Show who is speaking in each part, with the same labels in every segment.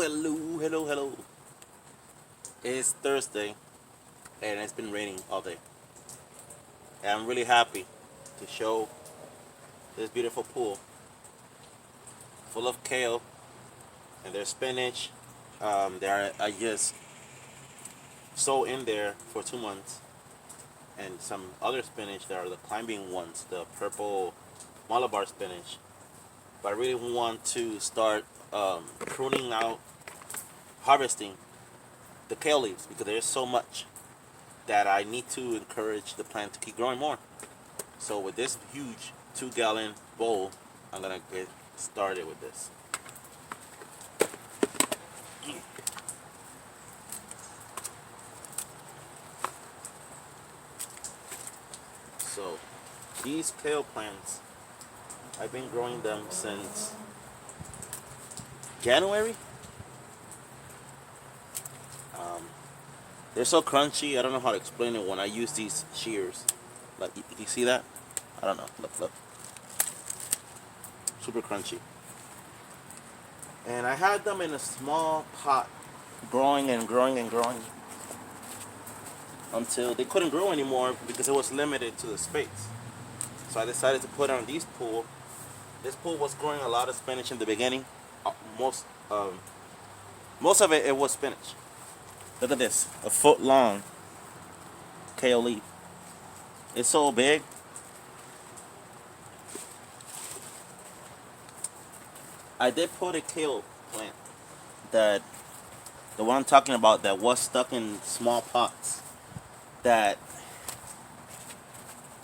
Speaker 1: Hello. It's Thursday, and it's been raining all day. And I'm really happy to show this beautiful pool full of kale, and there's spinach. I just sow in there for 2 months, and some other spinach that are the climbing ones, the purple Malabar spinach. But I really want to start pruning out, harvesting the kale leaves because there's so much that I need to encourage the plant to keep growing more. So with this huge 2-gallon bowl, I'm gonna get started with this. So these kale plants, I've been growing them since January. They're so crunchy. I don't know how to explain it when I use these shears. Like, you see that? I don't know. Look. Super crunchy. And I had them in a small pot, growing until they couldn't grow anymore because it was limited to the space. So I decided to put on this pool. This pool was growing a lot of spinach in the beginning. Most of it was spinach. Look at this, a foot long kale leaf. It's so big. I did put a kale plant, that the one I'm talking about, that was stuck in small pots, that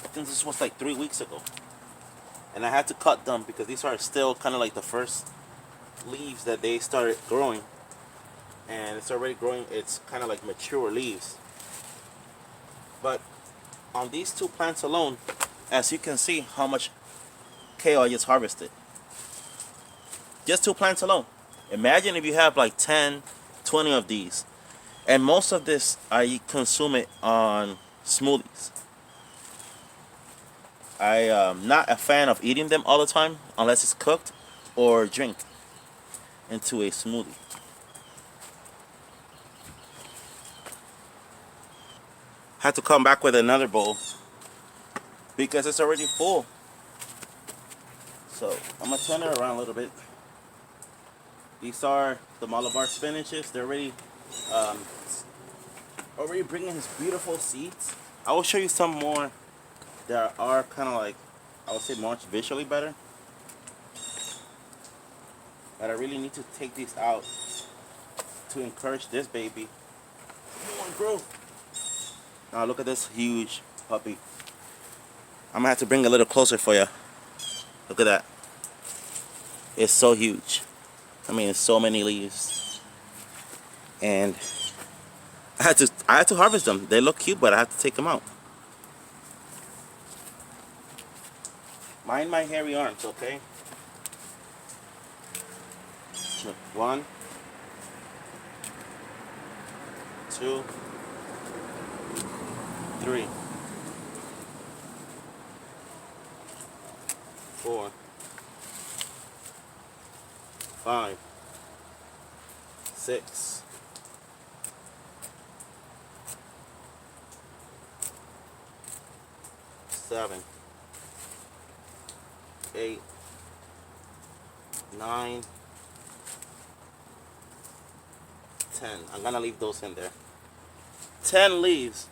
Speaker 1: I think this was like 3 weeks ago. And I had to cut them because these are still kind of like the first leaves that they started growing. And it's already growing, it's kind of like mature leaves. But on these two plants alone, as you can see how much kale I just harvested. Just 2 plants alone. Imagine if you have like 10, 20 of these. And most of this, I consume it on smoothies. I am not a fan of eating them all the time unless it's cooked or drink into a smoothie. Had to come back with another bowl because it's already full. So I'm gonna turn it around a little bit. These are the Malabar spinaches. They're already bringing his beautiful seeds. I will show you some more that are kind of like, I would say, much visually better. But I really need to take these out to encourage this baby more growth. Now look at this huge puppy. I'm gonna have to bring it a little closer for you. Look at that. It's so huge. I mean, it's so many leaves. And I had to harvest them. They look cute, but I have to take them out. Mind my hairy arms, okay? 1, 2, 3, 4, 5, 6, 7, 8, 9, 10. I'm gonna leave those in there. 10 leaves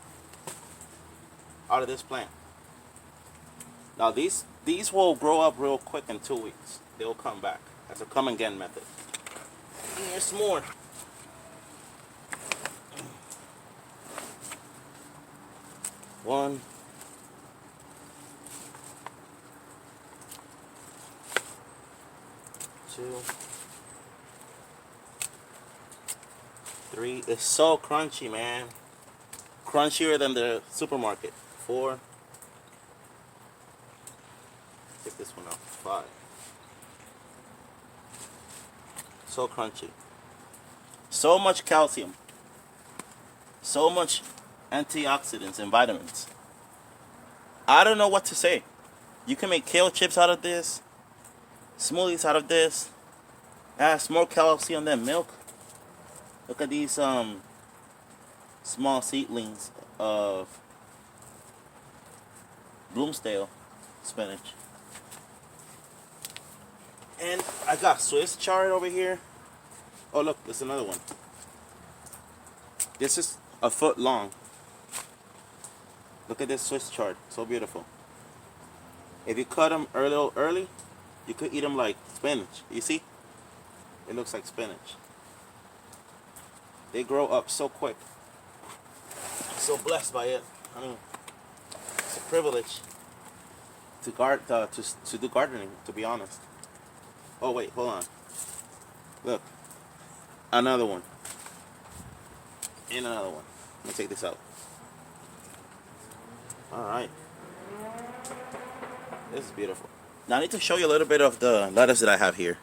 Speaker 1: out of this plant. Now these will grow up real quick in 2 weeks. They will come back. That's a come again method. And here's more. One, 2, 3. It's so crunchy, man. Crunchier than the supermarket. 4. Take this one out. 5. So crunchy. So much calcium. So much antioxidants and vitamins. I don't know what to say. You can make kale chips out of this, smoothies out of this. It has more calcium than milk. Look at these small seedlings of Bloomsdale spinach. And I got Swiss chard over here. Oh look, there's another one. This is a foot long. Look at this Swiss chard, so beautiful. If you cut them a little early, you could eat them like spinach. You see? It looks like spinach. They grow up so quick. I'm so blessed by it. I mean, it's a privilege to to do gardening. To be honest. Oh wait, hold on. Look, another one, and another one. Let me take this out. All right, this is beautiful. Now I need to show you a little bit of the lettuce that I have here.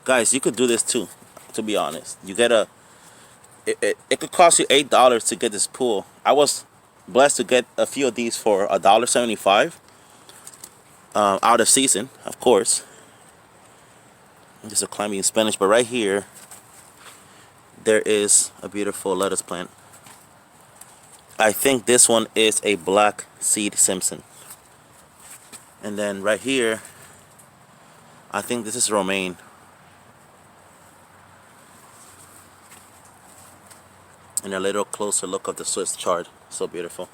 Speaker 1: Guys, you could do this too. To be honest, you get it could cost you $8 to get this pool. I was blessed to get a few of these for $1.75. Out of season, of course. Just a climbing spinach, but right here there is a beautiful lettuce plant. I think this one is a black seed Simpson. And then right here, I think this is romaine. And a little closer look of the Swiss chard. So beautiful.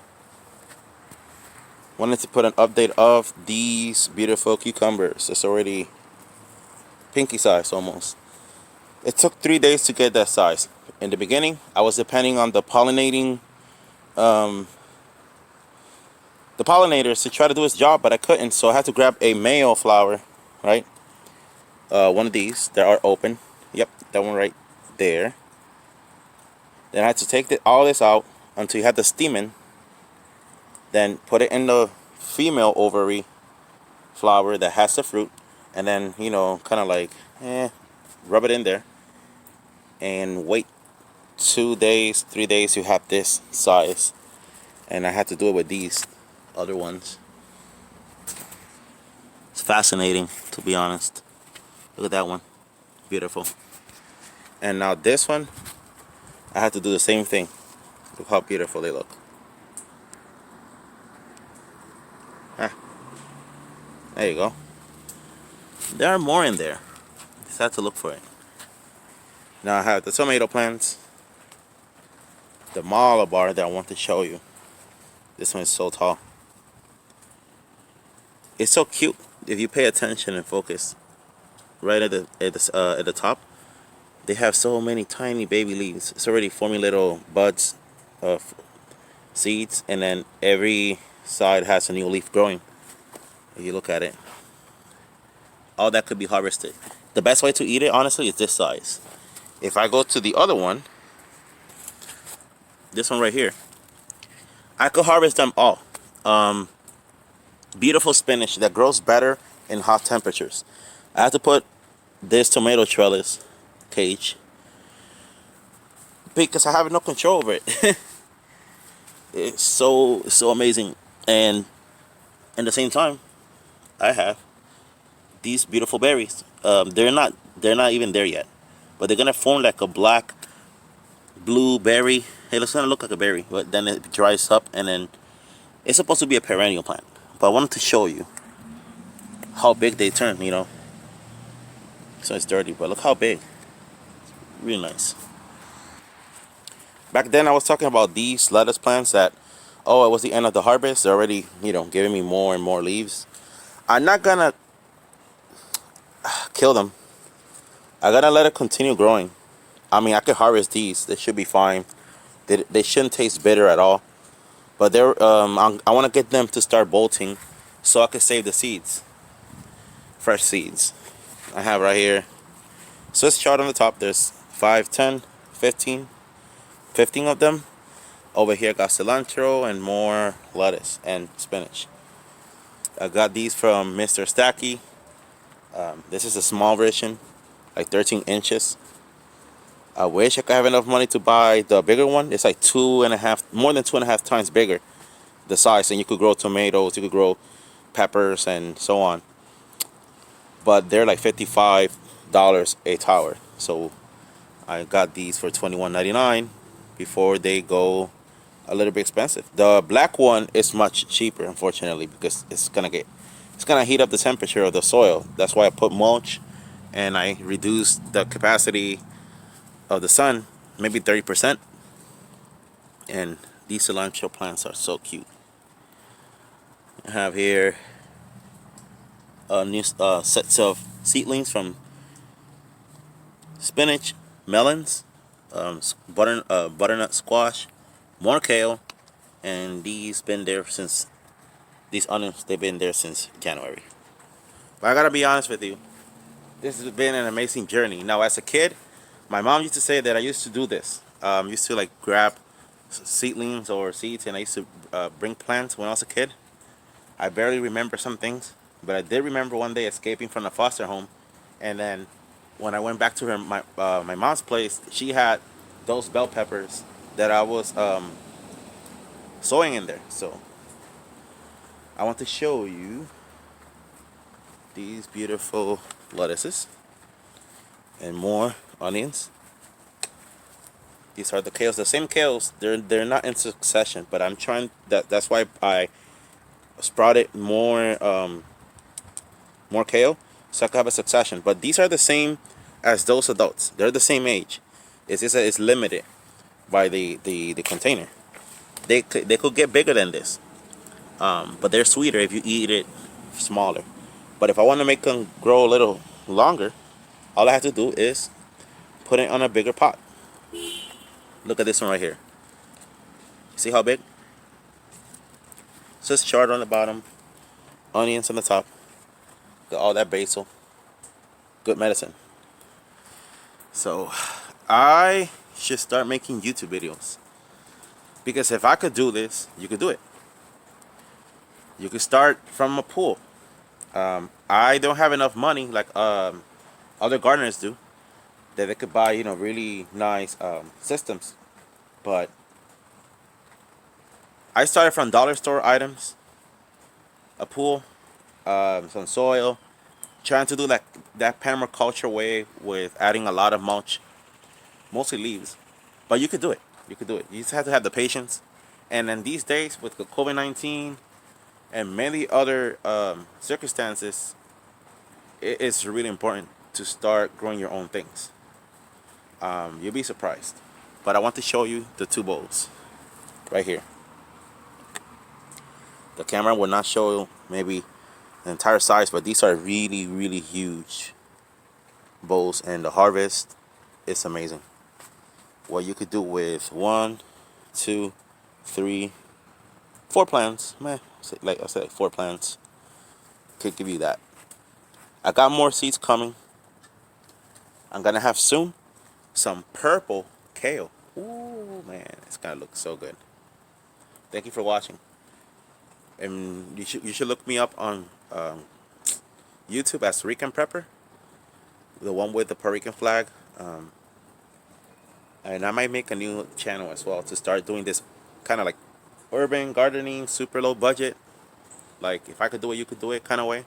Speaker 1: Wanted to put an update of these beautiful cucumbers. It's already pinky size almost. It took 3 days to get that size. In the beginning, I was depending on the pollinators to try to do its job, but I couldn't, so I had to grab a male flower, right? One of these that are open. Yep, that one right there. Then I had to take all this out until you have the stamen. Then put it in the female ovary flower that has the fruit, and then, you know, kind of like rub it in there and wait 2 days, 3 days, you have this size. And I had to do it with these other ones. It's fascinating, to be honest. Look at that one, beautiful. And now this one, I had to do the same thing. Look how beautiful they look. There you go. There are more in there. Just have to look for it. Now I have the tomato plants, the malabar that I want to show you. This one is so tall. It's so cute if you pay attention and focus. Right at the top, they have so many tiny baby leaves. It's already forming little buds of seeds, and then every side has a new leaf growing. If you look at it, all that could be harvested. The best way to eat it, honestly, is this size. If I go to the other one, this one right here, I could harvest them all. Beautiful spinach that grows better in hot temperatures. I have to put this tomato trellis cage because I have no control over it. It's so amazing. And at the same time, I have these beautiful berries. They're not even there yet, but they're gonna form like a black blue berry. Hey, it's gonna look like a berry, but then it dries up, and then it's supposed to be a perennial plant. But I wanted to show you how big they turn, you know. So it's dirty, but look how big. Really nice. Back then I was talking about these lettuce plants that, oh, it was the end of the harvest. They're already, you know, giving me more and more leaves. I'm not gonna kill them. I gotta let it continue growing. I mean, I could harvest these. They should be fine. They shouldn't taste bitter at all. But they're I want to get them to start bolting, so I can save the seeds. Fresh seeds. I have right here. Swiss chard on the top. There's 5, 10, 15 of them. Over here, got cilantro and more lettuce and spinach. I got these from Mr. Stacky. This is a small version, like 13 inches. I wish I could have enough money to buy the bigger one. It's like more than 2.5 times bigger, the size, and you could grow tomatoes, you could grow peppers, and so on. But they're like $55 a tower. So I got these for $21.99 before they go a little bit expensive. The black one is much cheaper, unfortunately, because it's gonna heat up the temperature of the soil. That's why I put mulch, and I reduced the capacity of the sun, maybe 30%. And these cilantro plants are so cute. I have here new sets of seedlings from spinach, melons, butternut squash, more kale, and these onions they've been there since January. But I gotta be honest with you, this has been an amazing journey. Now, as a kid, my mom used to say that I used to do this. Used to like grab seedlings or seeds, and I used to bring plants when I was a kid. I barely remember some things, but I did remember one day escaping from a foster home, and then when I went back to my mom's place, she had those bell peppers that I was sowing in there. So I want to show you these beautiful lettuces and more onions. These are the kales, the same kales. They're not in succession, but I'm trying that's why I sprouted more kale, so I could have a succession. But these are the same as those adults. They're the same age. It's just that it's limited by the container. They could get bigger than this, but they're sweeter if you eat it smaller. But if I want to make them grow a little longer, all I have to do is put it on a bigger pot. Look at this one right here. See how big? It's just chard on the bottom, onions on the top. Got all that basil. Good medicine. So I should start making YouTube videos. Because if I could do this, you could do it. You could start from a pool. I don't have enough money like other gardeners do that they could buy, really nice systems. But I started from dollar store items, a pool, some soil, trying to do that permaculture way with adding a lot of mulch, mostly leaves. But you could do it. You could do it. You just have to have the patience. And then these days with the COVID-19 and many other circumstances, it's really important to start growing your own things. You'll be surprised. But I want to show you the two bowls right here. The camera will not show maybe the entire size, but these are really, really huge bowls, and the harvest is amazing. What you could do with one, two, three, four plants, man, like I said, four plants could give you that. I got more seeds coming. I'm gonna have soon some purple kale. Ooh, man, it's gonna look so good. Thank you for watching, and you should look me up on YouTube as Rican Prepper, the one with the Puerto Rican flag. And I might make a new channel as well to start doing this kind of like urban gardening, super low budget. Like if I could do it, you could do it kind of way.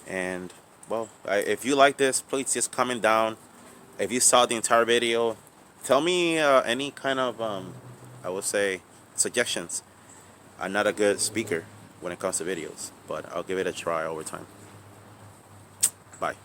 Speaker 1: And well, if you like this, please just comment down. If you saw the entire video, tell me any kind of I would say suggestions. I'm not a good speaker when it comes to videos, but I'll give it a try over time. Bye.